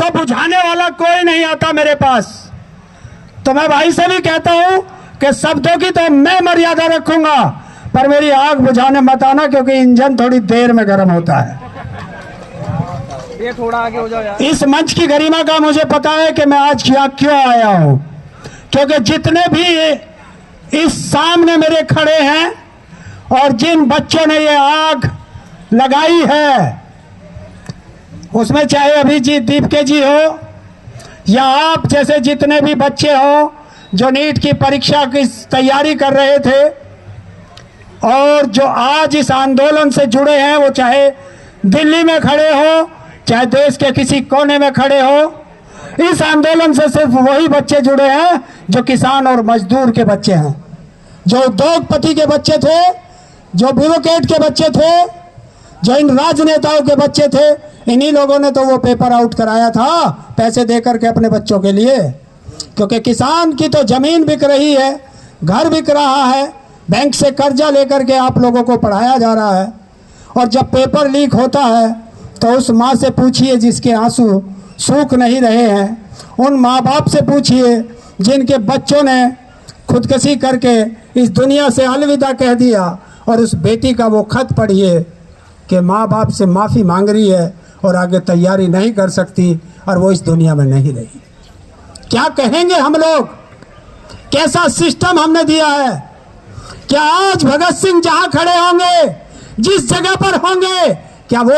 तो बुझाने वाला कोई नहीं आता मेरे पास। तो मैं भाई से भी कहता हूं कि शब्दों की तो मैं मर्यादा रखूंगा, पर मेरी आग बुझाने मत आना, क्योंकि इंजन थोड़ी देर में गर्म होता है। ये थोड़ा आगे हो जाओ यार। इस मंच की गरिमा का मुझे पता है कि मैं आज यहाँ क्यों आया हूं, क्योंकि जितने भी इस सामने मेरे खड़े हैं और जिन बच्चों ने ये आग लगाई है, उसमें चाहे अभिजीत दीपके जी हो या आप जैसे जितने भी बच्चे हो जो नीट की परीक्षा की तैयारी कर रहे थे और जो आज इस आंदोलन से जुड़े हैं, वो चाहे दिल्ली में खड़े हो चाहे देश के किसी कोने में खड़े हो, इस आंदोलन से सिर्फ वही बच्चे जुड़े हैं जो किसान और मजदूर के बच्चे हैं, जो उद्योगपति के बच्चे थे, जो ब्यूरोक्रेट के बच्चे थे, जो इन राजनेताओं के बच्चे थे। इन्हीं लोगों ने तो वो पेपर आउट कराया था पैसे देकर के अपने बच्चों के लिए, क्योंकि किसान की तो जमीन बिक रही है, घर बिक रहा है, बैंक से कर्जा लेकर के आप लोगों को पढ़ाया जा रहा है। और जब पेपर लीक होता है तो उस माँ से पूछिए जिसके आंसू सूख नहीं रहे हैं, उन माँ बाप से पूछिए जिनके बच्चों ने खुदकुशी करके इस दुनिया से अलविदा कह दिया, और उस बेटी का वो खत पढ़िए कि माँ बाप से माफ़ी मांग रही है और आगे तैयारी नहीं कर सकती और वो इस दुनिया में नहीं रही। क्या कहेंगे हम लोग? कैसा सिस्टम हमने दिया है? क्या आज भगत सिंह जहां खड़े होंगे, जिस जगह पर होंगे, क्या वो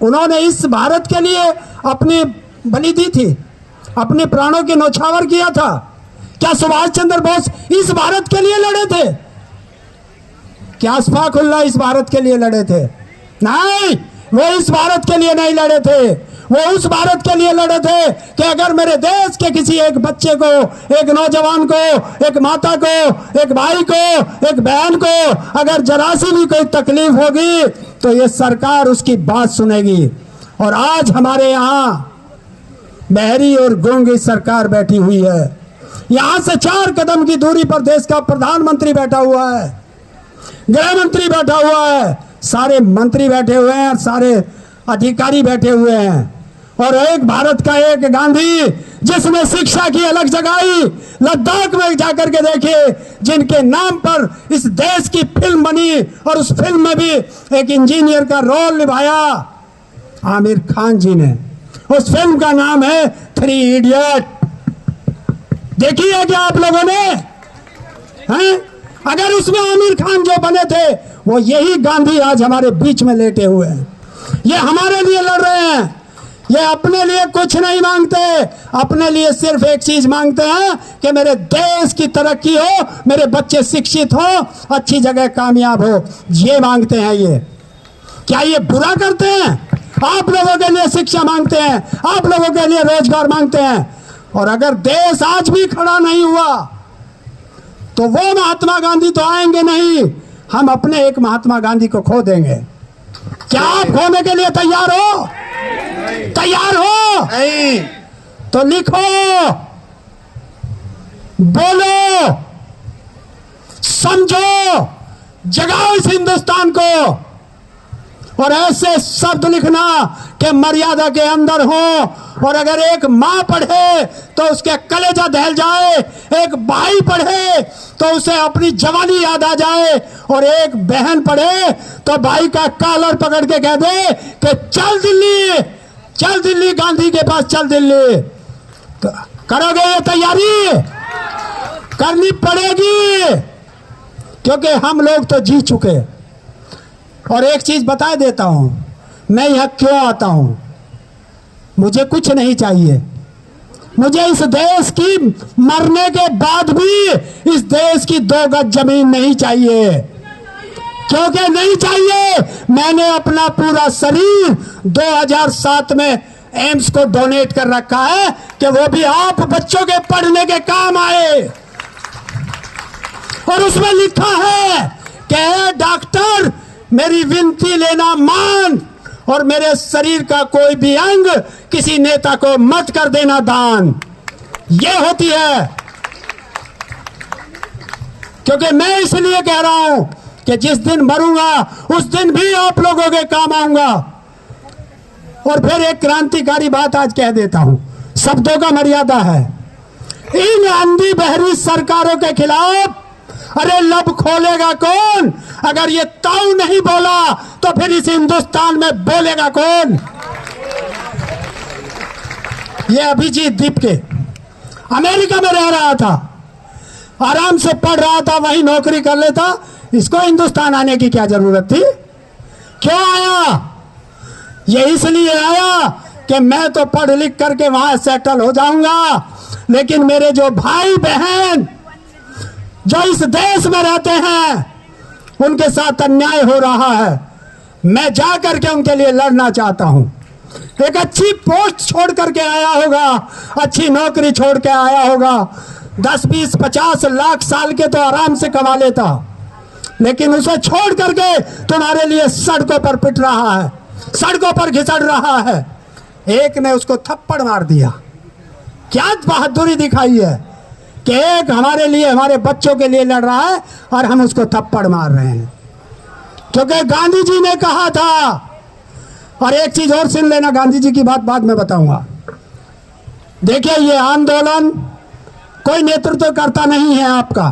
उन्होंने इस भारत के लिए अपनी बलि दी थी, अपने प्राणों के न्यौछावर किया था? क्या सुभाष चंद्र बोस इस भारत के लिए लड़े थे? क्या अशफाकुल्लाह इस भारत के लिए लड़े थे? नहीं, वो इस भारत के लिए नहीं लड़े थे। वो उस भारत के लिए लड़े थे कि अगर मेरे देश के किसी एक बच्चे को, एक नौजवान को, एक माता को, एक भाई को, एक बहन को अगर जरा सी भी कोई तकलीफ होगी तो ये सरकार उसकी बात सुनेगी। और आज हमारे यहाँ बहरी और गूंगी सरकार बैठी हुई है। यहाँ से 4 कदम की दूरी पर देश का प्रधानमंत्री बैठा हुआ है, गृह मंत्री बैठा हुआ है, सारे मंत्री बैठे हुए हैं, सारे अधिकारी बैठे हुए हैं। और एक भारत का एक गांधी जिसने शिक्षा की अलग जगाई, लद्दाख में जाकर के देखिए, जिनके नाम पर इस देश की फिल्म बनी और उस फिल्म में भी एक इंजीनियर का रोल निभाया आमिर खान जी ने। उस फिल्म का नाम है 3 इडियट। देखी है क्या आप लोगों ने? हैं? अगर उसमें आमिर खान जो बने थे, वो यही गांधी आज हमारे बीच में लेटे हुए हैं। ये हमारे लिए लड़ रहे हैं। ये अपने लिए कुछ नहीं मांगते, अपने लिए सिर्फ एक चीज मांगते हैं कि मेरे देश की तरक्की हो, मेरे बच्चे शिक्षित हो, अच्छी जगह कामयाब हो। ये मांगते हैं। ये क्या ये बुरा करते हैं? आप लोगों के लिए शिक्षा मांगते हैं, आप लोगों के लिए रोजगार मांगते हैं। और अगर देश आज भी खड़ा नहीं हुआ तो वो महात्मा गांधी तो आएंगे नहीं, हम अपने एक महात्मा गांधी को खो देंगे। क्या आप खोने के लिए तैयार हो? तैयार हो? नहीं तो लिखो, बोलो, समझो, जगाओ इस हिंदुस्तान को। और ऐसे शब्द लिखना कि मर्यादा के अंदर हो। और अगर एक माँ पढ़े तो उसके कलेजा दहल जाए, एक भाई पढ़े तो उसे अपनी जवानी याद आ जाए, और एक बहन पढ़े तो भाई का कॉलर पकड़ के कह दे कि चल दिल्ली, चल दिल्ली, गांधी के पास चल दिल्ली। करोगे ये तैयारी? करनी पड़ेगी, क्योंकि हम लोग तो जी चुके। और एक चीज बता देता हूं, मैं यहां क्यों आता हूं। मुझे कुछ नहीं चाहिए, मुझे इस देश की मरने के बाद भी इस देश की 2 गज जमीन नहीं चाहिए। क्योंकि नहीं चाहिए, मैंने अपना पूरा शरीर 2007 में एम्स को डोनेट कर रखा है कि वो भी आप बच्चों के पढ़ने के काम आए। और उसमें लिखा है कि डॉक्टर मेरी विनती लेना मान, और मेरे शरीर का कोई भी अंग किसी नेता को मत कर देना दान। ये होती है। क्योंकि मैं इसलिए कह रहा हूं कि जिस दिन मरूंगा उस दिन भी आप लोगों के काम आऊंगा। और फिर एक क्रांतिकारी बात आज कह देता हूं, शब्दों का मर्यादा है। इन अंधी बहरी सरकारों के खिलाफ अरे लब खोलेगा कौन? अगर ये ताऊ नहीं बोला तो फिर इस हिंदुस्तान में बोलेगा कौन? ये अभिजीत दीप के अमेरिका में रह रहा था, आराम से पढ़ रहा था, वहीं नौकरी कर लेता। इसको हिंदुस्तान आने की क्या जरूरत थी? क्यों आया? ये इसलिए आया कि मैं तो पढ़ लिख करके वहां सेटल हो जाऊंगा, लेकिन मेरे जो भाई बहन जो इस देश में रहते हैं उनके साथ अन्याय हो रहा है, मैं जा करके उनके लिए लड़ना चाहता हूं। एक अच्छी पोस्ट छोड़ करके आया होगा, अच्छी नौकरी छोड़ के आया होगा, 10, 20, 50 लाख साल के तो आराम से कमा लेता, लेकिन उसे छोड़ करके तुम्हारे लिए सड़कों पर पिट रहा है, सड़कों पर घिसड़ रहा है। एक ने उसको थप्पड़ मार दिया। क्या बहादुरी दिखाई है कि एक हमारे लिए, हमारे बच्चों के लिए लड़ रहा है और हम उसको थप्पड़ मार रहे हैं। क्योंकि गांधी जी ने कहा था, और एक चीज और सुन लेना, गांधी जी की बात बाद में बताऊंगा। देखिए, ये आंदोलन कोई नेतृत्व करता नहीं है आपका,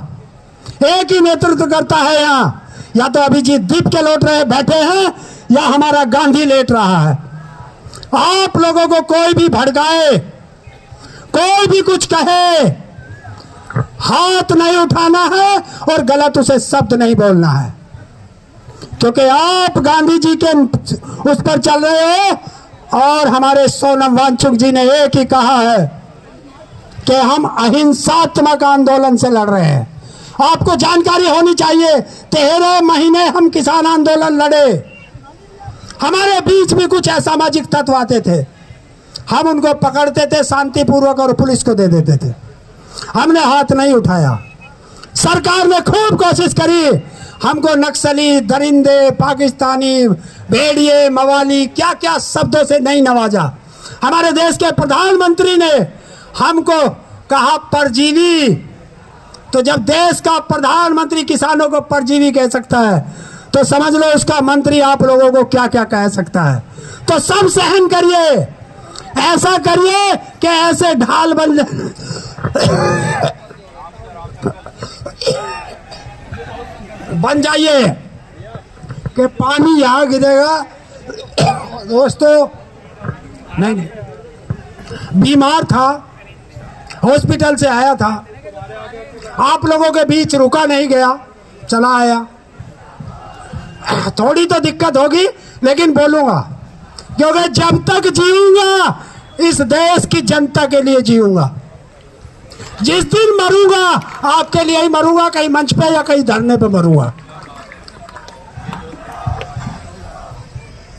एक ही नेतृत्व करता है यहाँ, या तो अभिजीत दीप के लौट रहे बैठे हैं या हमारा गांधी लेट रहा है। आप लोगों को कोई भी भड़काए, कोई भी कुछ कहे, हाथ नहीं उठाना है और गलत उसे शब्द नहीं बोलना है, क्योंकि आप गांधी जी के उस पर चल रहे हो। और हमारे सोनम वांगचुक जी ने एक ही कहा है कि हम अहिंसात्मक आंदोलन से लड़ रहे हैं। आपको जानकारी होनी चाहिए, 13 महीने हम किसान आंदोलन लड़े, हमारे बीच में कुछ असामाजिक तत्व आते थे, हम उनको पकड़ते थे शांतिपूर्वक और पुलिस को दे देते थे। हमने हाथ नहीं उठाया। सरकार ने खूब कोशिश करी, हमको नक्सली, दरिंदे, पाकिस्तानी, भेड़िए, मवाली, क्या क्या शब्दों से नहीं नवाजा। हमारे देश के प्रधानमंत्री ने हमको कहा परजीवी। तो जब देश का प्रधानमंत्री किसानों को परजीवी कह सकता है, तो समझ लो उसका मंत्री आप लोगों को क्या क्या कह सकता है। तो सब सहन करिए, ऐसा करिए कि ऐसे ढाल बन जाइए कि पानी यहां गिरेगा। दोस्तों, नहीं, बीमार था, हॉस्पिटल से आया था, आप लोगों के बीच रुका नहीं गया, चला आया। थोड़ी तो दिक्कत होगी, लेकिन बोलूंगा, क्योंकि जब तक जीऊंगा इस देश की जनता के लिए जीऊंगा। जिस दिन मरूंगा आपके लिए ही मरूंगा, कहीं मंच पे या कहीं धरने पे मरूंगा।